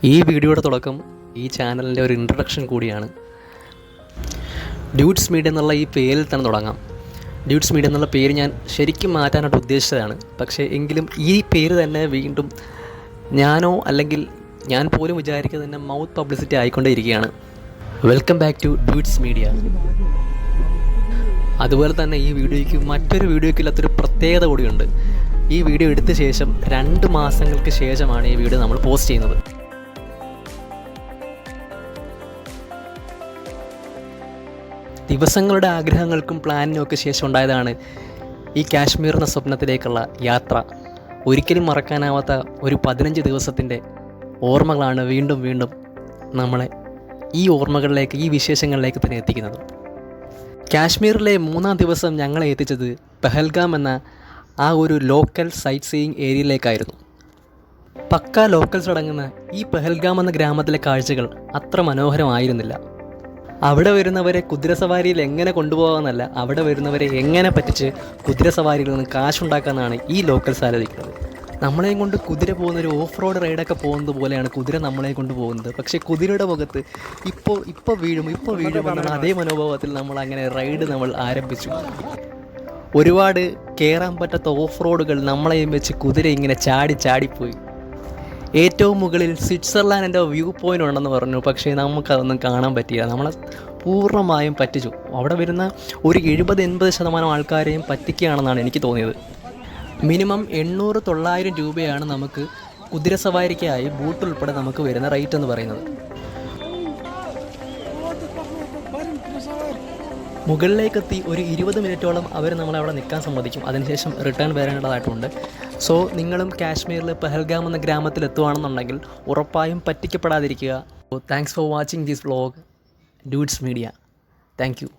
ഈ വീഡിയോയുടെ തുടക്കം ഈ ചാനലിൻ്റെ ഒരു ഇൻട്രൊഡക്ഷൻ കൂടിയാണ്. ഡ്യൂഡ്സ് മീഡിയ എന്നുള്ള ഈ പേരിൽ തന്നെ തുടങ്ങാം. ഡ്യൂഡ്സ് മീഡിയ എന്നുള്ള പേര് ഞാൻ ശരിക്കും മാറ്റാനായിട്ട് ഉദ്ദേശിച്ചതാണ്. പക്ഷേ എങ്കിലും ഈ പേര് തന്നെ വീണ്ടും ഞാനോ അല്ലെങ്കിൽ ഞാൻ പോലും വിചാരിക്കുന്നത് തന്നെ മൗത്ത് പബ്ലിസിറ്റി ആയിക്കൊണ്ടേയിരിക്കുകയാണ്. Welcome back to Dudes Media. അതുപോലെ തന്നെ ഈ വീഡിയോയ്ക്ക് മറ്റൊരു വീഡിയോയ്ക്കില്ലാത്തൊരു പ്രത്യേകത കൂടിയുണ്ട്. ഈ വീഡിയോ എടുത്ത ശേഷം 2 മാസങ്ങൾക്ക് ശേഷമാണ് ഈ വീഡിയോ നമ്മൾ പോസ്റ്റ് ചെയ്യുന്നത്. ദിവസങ്ങളുടെ ആഗ്രഹങ്ങൾക്കും പ്ലാനിനും ഒക്കെ ശേഷം ഉണ്ടായതാണ് ഈ കാശ്മീർ എന്ന സ്വപ്നത്തിലേക്കുള്ള യാത്ര. ഒരിക്കലും മറക്കാനാവാത്ത ഒരു 15 ദിവസത്തിൻ്റെ ഓർമ്മകളാണ് വീണ്ടും വീണ്ടും നമ്മളെ ഈ ഓർമ്മകളിലേക്ക്, ഈ വിശേഷങ്ങളിലേക്ക് തന്നെ എത്തിക്കുന്നത്. കാശ്മീരിലെ 3-ാം ദിവസം ഞങ്ങളെ എത്തിച്ചത് പെഹൽഗാം എന്ന ആ ഒരു ലോക്കൽ സൈറ്റ് സീയിങ് ഏരിയയിലേക്കായിരുന്നു. പക്ക ലോക്കൽസ് അടങ്ങുന്ന ഈ പെഹൽഗാം എന്ന ഗ്രാമത്തിലെ കാഴ്ചകൾ അത്ര മനോഹരമായിരുന്നില്ല. അവിടെ വരുന്നവരെ കുതിരസവാരിയിൽ എങ്ങനെ കൊണ്ടുപോകാമെന്നല്ല, അവിടെ വരുന്നവരെ എങ്ങനെ പറ്റിച്ച് കുതിരസവാരിയിൽ നിന്ന് കാശുണ്ടാക്കാമെന്നാണ് ഈ ലോക്കൽസ് ആലോചിക്കുന്നത്. നമ്മളെയും കൊണ്ട് കുതിര പോകുന്നൊരു ഓഫ് റോഡ് റൈഡൊക്കെ പോകുന്നത് പോലെയാണ് കുതിര നമ്മളെ കൊണ്ട് പോകുന്നത്. പക്ഷേ കുതിരയുടെ മുഖത്ത് ഇപ്പോൾ വീഴും എന്നുള്ള അതേ മനോഭാവത്തിൽ നമ്മൾ അങ്ങനെ റൈഡ് നമ്മൾ ആരംഭിച്ചു. ഒരുപാട് കയറാൻ പറ്റാത്ത ഓഫ് റോഡുകൾ നമ്മളെയും വെച്ച് കുതിര ഇങ്ങനെ ചാടിപ്പോയി. ഏറ്റവും മുകളിൽ സ്വിറ്റ്സർലാൻഡിൻ്റെ വ്യൂ പോയിൻ്റ് ഉണ്ടെന്ന് പറഞ്ഞു. പക്ഷേ നമുക്കതൊന്നും കാണാൻ പറ്റിയില്ല. നമ്മളെ പൂർണ്ണമായും പറ്റിച്ചു. അവിടെ വരുന്ന ഒരു 70-80% ആൾക്കാരെയും പറ്റിക്കുകയാണെന്നാണ് എനിക്ക് തോന്നിയത്. മിനിമം 800-900 രൂപയാണ് നമുക്ക് കുതിരസവാരിക്കായി ബൂട്ട് ഉൾപ്പെടെ നമുക്ക് വരുന്ന റേറ്റ് എന്ന് പറയുന്നത്. മുകളിലേക്കെത്തി ഒരു 20 മിനിറ്റോളം അവർ നമ്മളെ അവിടെ നിൽക്കാൻ സമ്മതിക്കും. അതിനുശേഷം റിട്ടേൺ വരേണ്ടതായിട്ടുണ്ട്. സോ നിങ്ങളും കാശ്മീരിൽ പെഹൽഗാം എന്ന ഗ്രാമത്തിൽ എത്തുകയാണെന്നുണ്ടെങ്കിൽ ഉറപ്പായും പറ്റിക്കപ്പെടാതിരിക്കുക. Thanks for watching this vlog. Dudes Media. Thank U.